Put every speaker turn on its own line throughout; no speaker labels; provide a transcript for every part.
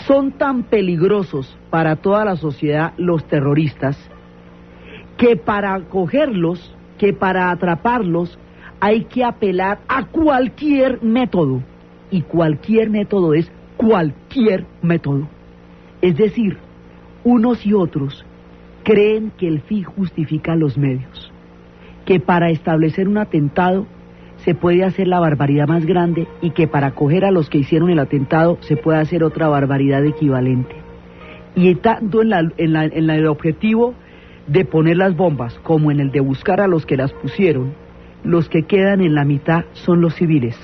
Son tan peligrosos para toda la sociedad los terroristas que para cogerlos, que para atraparlos, hay que apelar a cualquier método. Y cualquier método es cualquier método. Es decir, unos y otros creen que el fin justifica los medios, que para establecer un atentado se puede hacer la barbaridad más grande y que para coger a los que hicieron el atentado se puede hacer otra barbaridad equivalente. Y tanto en el objetivo de poner las bombas como en el de buscar a los que las pusieron, los que quedan en la mitad son los civiles.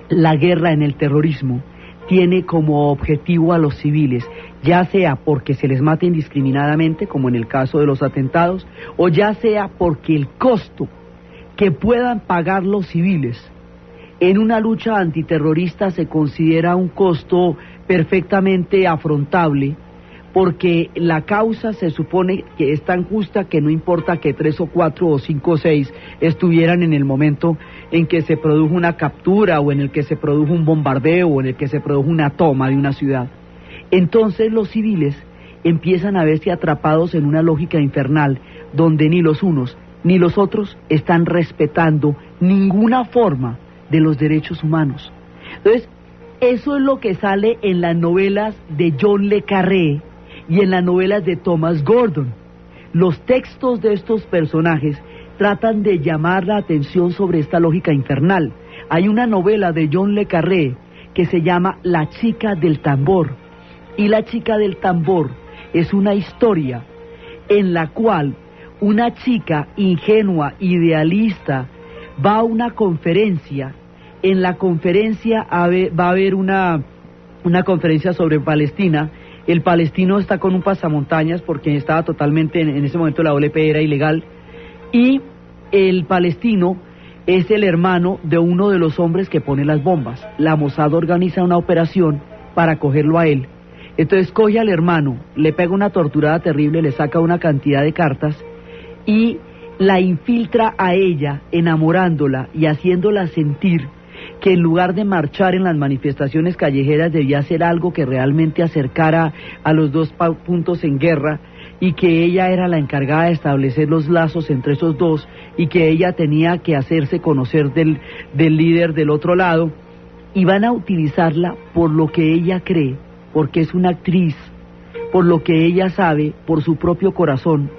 La guerra en el terrorismo tiene como objetivo a los civiles, ya sea porque se les mate indiscriminadamente, como en el caso de los atentados, o ya sea porque el costo que puedan pagar los civiles en una lucha antiterrorista se considera un costo perfectamente afrontable, porque la causa se supone que es tan justa que no importa que 3 o 4 o 5 o 6 estuvieran en el momento en que se produjo una captura o en el que se produjo un bombardeo o en el que se produjo una toma de una ciudad. Entonces los civiles empiezan a verse atrapados en una lógica infernal donde ni los unos ni los otros están respetando ninguna forma de los derechos humanos. Entonces, eso es lo que sale en las novelas de John le Carré y en las novelas de Thomas Gordon. Los textos de estos personajes tratan de llamar la atención sobre esta lógica infernal. Hay una novela de John le Carré que se llama La chica del tambor, y La chica del tambor es una historia en la cual una chica ingenua, idealista, va a una conferencia. En la conferencia va a haber una conferencia sobre Palestina. El palestino está con un pasamontañas porque estaba totalmente, en ese momento la OLP era ilegal, y el palestino es el hermano de uno de los hombres que pone las bombas. La Mossad organiza una operación para cogerlo a él. Entonces coge al hermano, le pega una torturada terrible, le saca una cantidad de cartas y la infiltra a ella, enamorándola y haciéndola sentir que en lugar de marchar en las manifestaciones callejeras debía hacer algo que realmente acercara a los dos puntos en guerra, y que ella era la encargada de establecer los lazos entre esos dos, y que ella tenía que hacerse conocer del líder del otro lado, y van a utilizarla por lo que ella cree, porque es una actriz, por lo que ella sabe, por su propio corazón,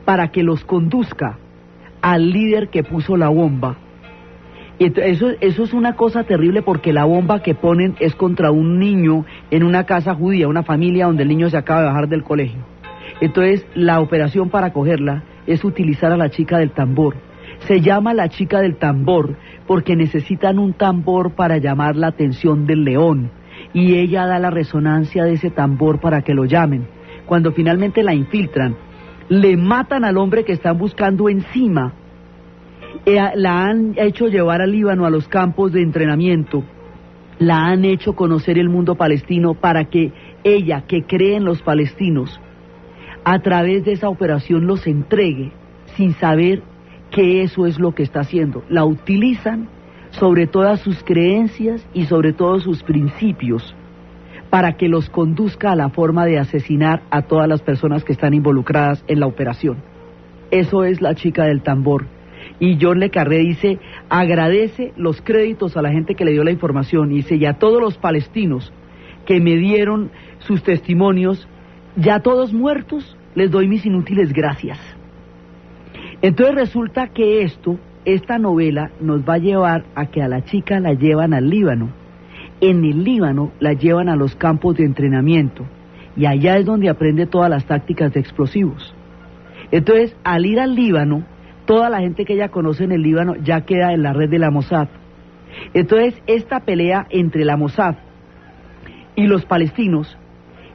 para que los conduzca al líder que puso la bomba. Y eso es una cosa terrible, porque la bomba que ponen es contra un niño en una casa judía, una familia donde el niño se acaba de bajar del colegio. Entonces la operación para cogerla es utilizar a la chica del tambor. Se llama la chica del tambor porque necesitan un tambor para llamar la atención del león, y ella da la resonancia de ese tambor para que lo llamen. Cuando finalmente la infiltran, le matan al hombre que están buscando encima. La han hecho llevar al Líbano a los campos de entrenamiento, la han hecho conocer el mundo palestino para que ella, que cree en los palestinos, a través de esa operación los entregue sin saber que eso es lo que está haciendo. La utilizan sobre todas sus creencias y sobre todos sus principios para que los conduzca a la forma de asesinar a todas las personas que están involucradas en la operación. Eso es la chica del tambor. Y John le Carré dice, agradece los créditos a la gente que le dio la información, y dice, y a todos los palestinos que me dieron sus testimonios, ya todos muertos, les doy mis inútiles gracias. Entonces resulta que esta novela nos va a llevar a que a la chica la llevan al Líbano. En el Líbano la llevan a los campos de entrenamiento, y allá es donde aprende todas las tácticas de explosivos. Entonces, al ir al Líbano, toda la gente que ella conoce en el Líbano ya queda en la red de la Mossad. Entonces, esta pelea entre la Mossad y los palestinos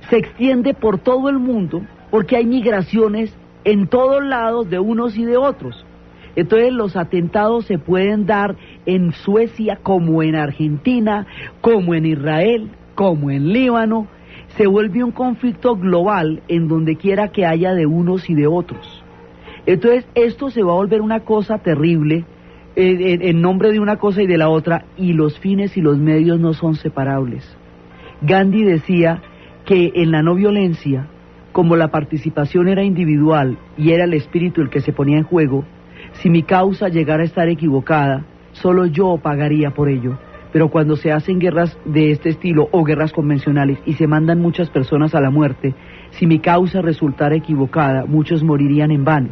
se extiende por todo el mundo, porque hay migraciones en todos lados de unos y de otros. Entonces los atentados se pueden dar en Suecia, como en Argentina, como en Israel, como en Líbano. Se vuelve un conflicto global en donde quiera que haya de unos y de otros. Entonces esto se va a volver una cosa terrible, en nombre de una cosa y de la otra, y los fines y los medios no son separables. Gandhi decía que en la no violencia, como la participación era individual y era el espíritu el que se ponía en juego, si mi causa llegara a estar equivocada, solo yo pagaría por ello. Pero cuando se hacen guerras de este estilo o guerras convencionales y se mandan muchas personas a la muerte, si mi causa resultara equivocada, muchos morirían en vano.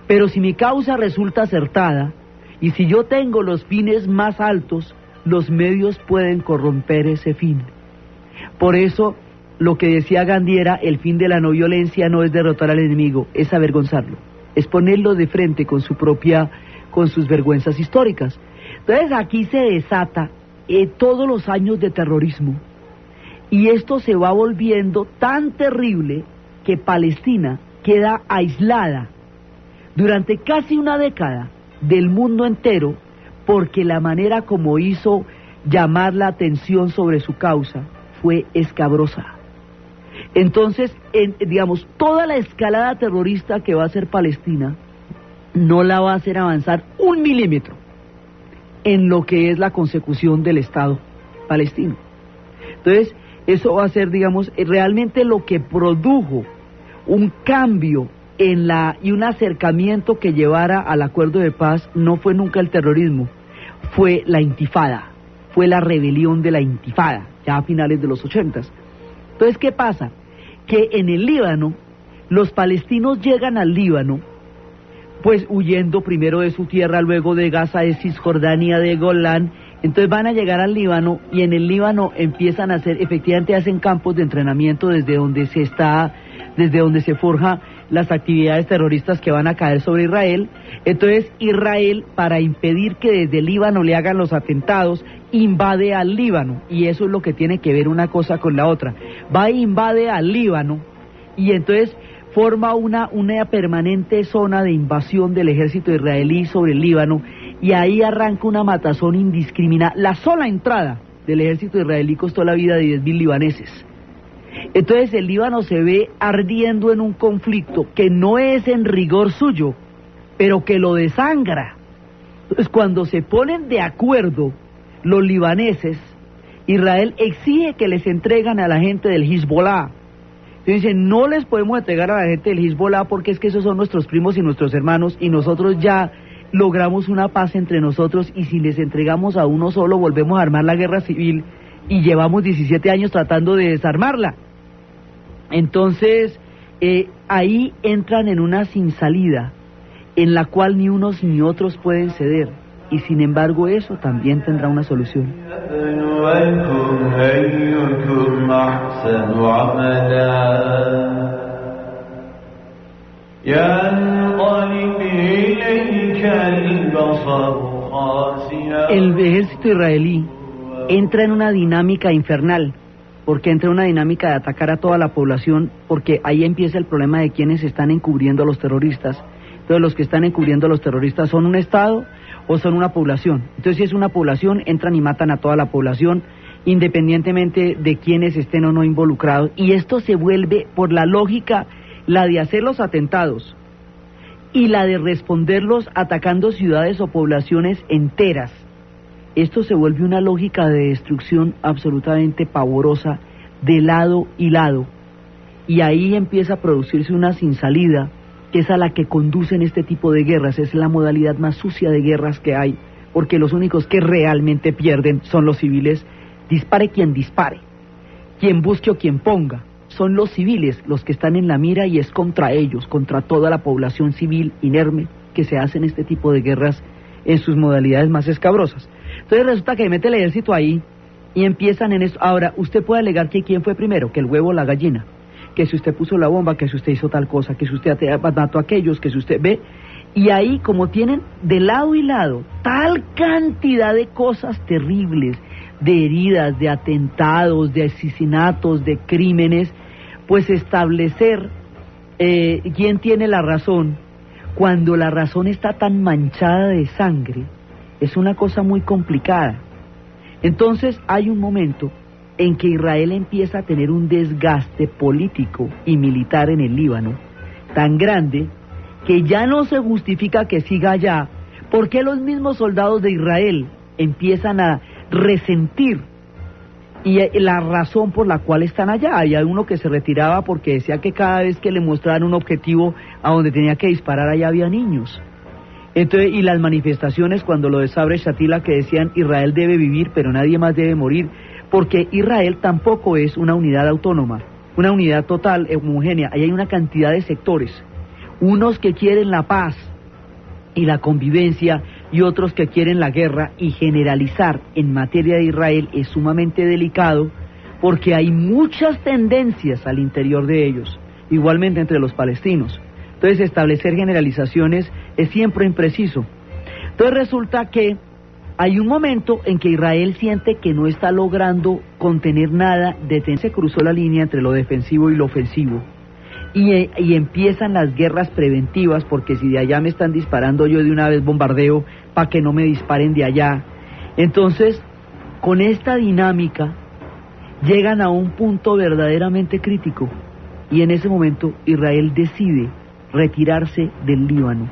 Pero si mi causa resulta acertada, y si yo tengo los fines más altos, los medios pueden corromper ese fin. Por eso, lo que decía Gandhi era, el fin de la no violencia no es derrotar al enemigo, es avergonzarlo, es ponerlo de frente con sus vergüenzas históricas. Entonces aquí se desata todos los años de terrorismo, y esto se va volviendo tan terrible que Palestina queda aislada durante casi una década del mundo entero, porque la manera como hizo llamar la atención sobre su causa fue escabrosa. Entonces, digamos, toda la escalada terrorista que va a hacer Palestina no la va a hacer avanzar 1 milímetro en lo que es la consecución del Estado palestino. Entonces, eso va a ser, digamos, realmente lo que produjo un cambio y un acercamiento que llevara al acuerdo de paz no fue nunca el terrorismo, fue la intifada, fue la rebelión de la intifada, ya a finales de los 80. Entonces, ¿qué pasa? Que en el Líbano, los palestinos llegan al Líbano, pues huyendo primero de su tierra, luego de Gaza, de Cisjordania, de Golán. Entonces van a llegar al Líbano, y en el Líbano empiezan a efectivamente hacen campos de entrenamiento desde donde se forja las actividades terroristas que van a caer sobre Israel. Entonces Israel, para impedir que desde el Líbano le hagan los atentados, invade al Líbano, y eso es lo que tiene que ver una cosa con la otra. Va e invade al Líbano, y entonces forma una permanente zona de invasión del ejército israelí sobre el Líbano, y ahí arranca una matazón indiscriminada. La sola entrada del ejército israelí costó la vida de 10.000 libaneses. Entonces el Líbano se ve ardiendo en un conflicto que no es en rigor suyo, pero que lo desangra. Entonces, cuando se ponen de acuerdo los libaneses, Israel exige que les entregan a la gente del Hezbollah. Dicen, no les podemos entregar a la gente del Hezbollah porque es que esos son nuestros primos y nuestros hermanos, y nosotros ya logramos una paz entre nosotros, y si les entregamos a uno solo volvemos a armar la guerra civil, y llevamos 17 años tratando de desarmarla. Entonces, ahí entran en una sin salida, en la cual ni unos ni otros pueden ceder, y sin embargo eso también tendrá una solución. El ejército israelí entra en una dinámica infernal, porque entra en una dinámica de atacar a toda la población, porque ahí empieza el problema de quienes están encubriendo a los terroristas. Entonces los que están encubriendo a los terroristas son un Estado o son una población. Entonces si es una población, entran y matan a toda la población, independientemente de quienes estén o no involucrados, y esto se vuelve, por la lógica, la de hacer los atentados y la de responderlos atacando ciudades o poblaciones enteras. Esto se vuelve una lógica de destrucción absolutamente pavorosa de lado y lado, y ahí empieza a producirse una sin salida, que es a la que conducen este tipo de guerras. Es la modalidad más sucia de guerras que hay, porque los únicos que realmente pierden son los civiles. Dispare quien dispare, quien busque o quien ponga, son los civiles los que están en la mira, y es contra ellos, contra toda la población civil inerme, que se hacen este tipo de guerras en sus modalidades más escabrosas. Entonces resulta que mete el ejército ahí y empiezan en esto. Ahora, usted puede alegar que quién fue primero, que el huevo o la gallina, que si usted puso la bomba, que si usted hizo tal cosa, que si usted mató a aquellos, que si usted ve. Y ahí, como tienen de lado y lado tal cantidad de cosas terribles, de heridas, de atentados, de asesinatos, de crímenes, pues establecer quién tiene la razón, cuando la razón está tan manchada de sangre, es una cosa muy complicada. Entonces hay un momento en que Israel empieza a tener un desgaste político y militar en el Líbano tan grande que ya no se justifica que siga allá, porque los mismos soldados de Israel empiezan a resentir y la razón por la cual están allá. Hay uno que se retiraba porque decía que cada vez que le mostraban un objetivo a donde tenía que disparar, allá había niños. Entonces, y las manifestaciones cuando lo de Sabre Shatila, que decían Israel debe vivir pero nadie más debe morir, porque Israel tampoco es una unidad autónoma, una unidad total, homogénea. Ahí hay una cantidad de sectores, unos que quieren la paz y la convivencia y otros que quieren la guerra, y generalizar en materia de Israel es sumamente delicado porque hay muchas tendencias al interior de ellos, igualmente entre los palestinos. Entonces establecer generalizaciones es siempre impreciso. Entonces resulta que hay un momento en que Israel siente que no está logrando contener nada, se cruzó la línea entre lo defensivo y lo ofensivo, y empiezan las guerras preventivas, porque si de allá me están disparando, yo de una vez bombardeo para que no me disparen de allá. Entonces, con esta dinámica llegan a un punto verdaderamente crítico, y en ese momento Israel decide retirarse del Líbano,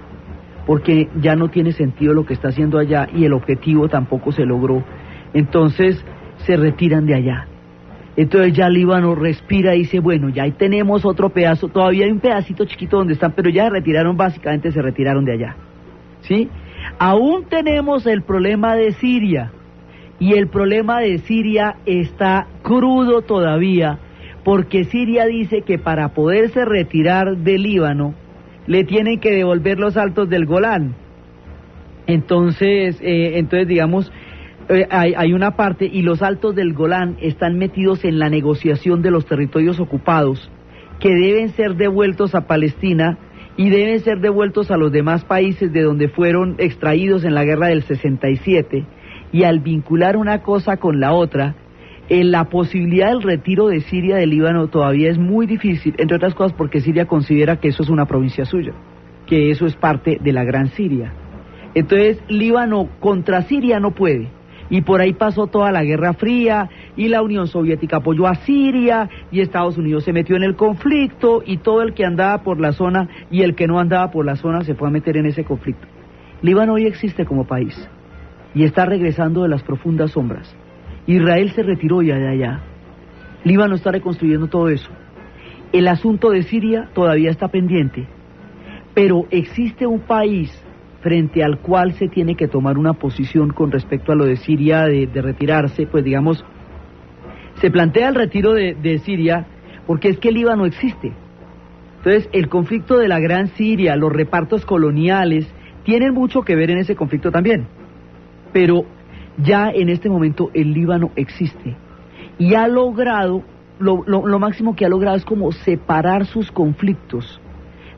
porque ya no tiene sentido lo que está haciendo allá y el objetivo tampoco se logró. Entonces se retiran de allá. Entonces ya Líbano respira y dice, bueno, ya ahí tenemos otro pedazo, todavía hay un pedacito chiquito donde están, pero ya básicamente se retiraron de allá, ¿sí? Aún tenemos el problema de Siria, y el problema de Siria está crudo todavía, porque Siria dice que para poderse retirar del Líbano le tienen que devolver los altos del Golán. Entonces digamos, hay una parte, y los altos del Golán están metidos en la negociación de los territorios ocupados, que deben ser devueltos a Palestina y deben ser devueltos a los demás países de donde fueron extraídos en la guerra del 67, y al vincular una cosa con la otra, la posibilidad del retiro de Siria del Líbano todavía es muy difícil, entre otras cosas porque Siria considera que eso es una provincia suya, que eso es parte de la Gran Siria. Entonces Líbano contra Siria no puede, y por ahí pasó toda la Guerra Fría, y la Unión Soviética apoyó a Siria, y Estados Unidos se metió en el conflicto, y todo el que andaba por la zona y el que no andaba por la zona se fue a meter en ese conflicto. Líbano hoy existe como país, y está regresando de las profundas sombras. Israel se retiró ya de allá. Líbano está reconstruyendo todo eso. El asunto de Siria todavía está pendiente, pero existe un país frente al cual se tiene que tomar una posición con respecto a lo de Siria, de retirarse. Pues digamos, se plantea el retiro de Siria porque es que el Líbano existe. Entonces el conflicto de la Gran Siria, los repartos coloniales, tienen mucho que ver en ese conflicto también, pero ya en este momento el Líbano existe y ha logrado, lo máximo que ha logrado es como separar sus conflictos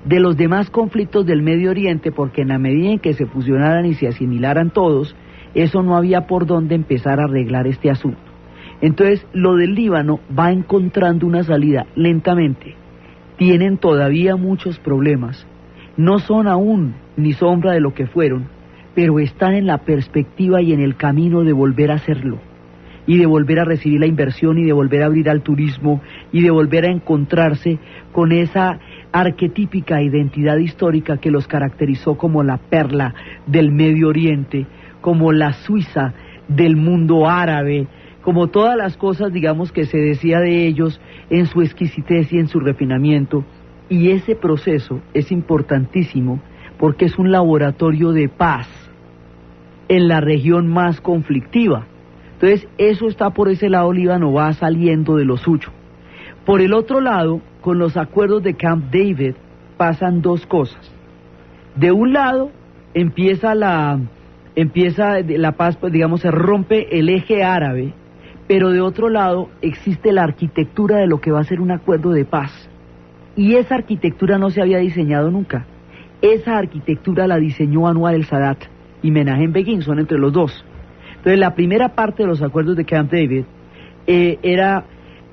de los demás conflictos del Medio Oriente, porque en la medida en que se fusionaran y se asimilaran todos, eso no había por dónde empezar a arreglar este asunto. Entonces lo del Líbano va encontrando una salida lentamente. Tienen todavía muchos problemas, no son aún ni sombra de lo que fueron, pero están en la perspectiva y en el camino de volver a hacerlo, y de volver a recibir la inversión, y de volver a abrir al turismo, y de volver a encontrarse con esa arquetípica identidad histórica que los caracterizó como la perla del Medio Oriente, como la Suiza del mundo árabe, como todas las cosas, digamos, que se decía de ellos en su exquisitez y en su refinamiento. Y ese proceso es importantísimo porque es un laboratorio de paz en la región más conflictiva. Entonces eso está por ese lado, Líbano va saliendo de lo suyo. Por el otro lado, con los acuerdos de Camp David pasan dos cosas. De un lado empieza la paz, pues digamos, se rompe el eje árabe, pero de otro lado existe la arquitectura de lo que va a ser un acuerdo de paz, y esa arquitectura no se había diseñado nunca. Esa arquitectura la diseñó Anwar el Sadat y Menachem Begin, son entre los dos. Entonces la primera parte de los acuerdos de Camp David era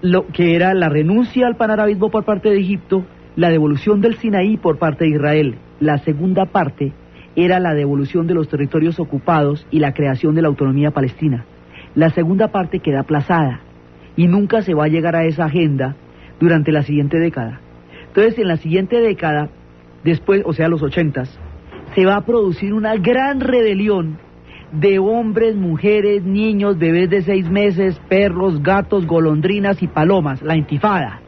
lo que era la renuncia al panarabismo por parte de Egipto, la devolución del Sinaí por parte de Israel. La segunda parte era la devolución de los territorios ocupados y la creación de la autonomía palestina. La segunda parte queda aplazada y nunca se va a llegar a esa agenda durante la siguiente década. Entonces en la siguiente década, después, o sea los 80s, se va a producir una gran rebelión de hombres, mujeres, niños, bebés de 6 meses, perros, gatos, golondrinas y palomas, la intifada.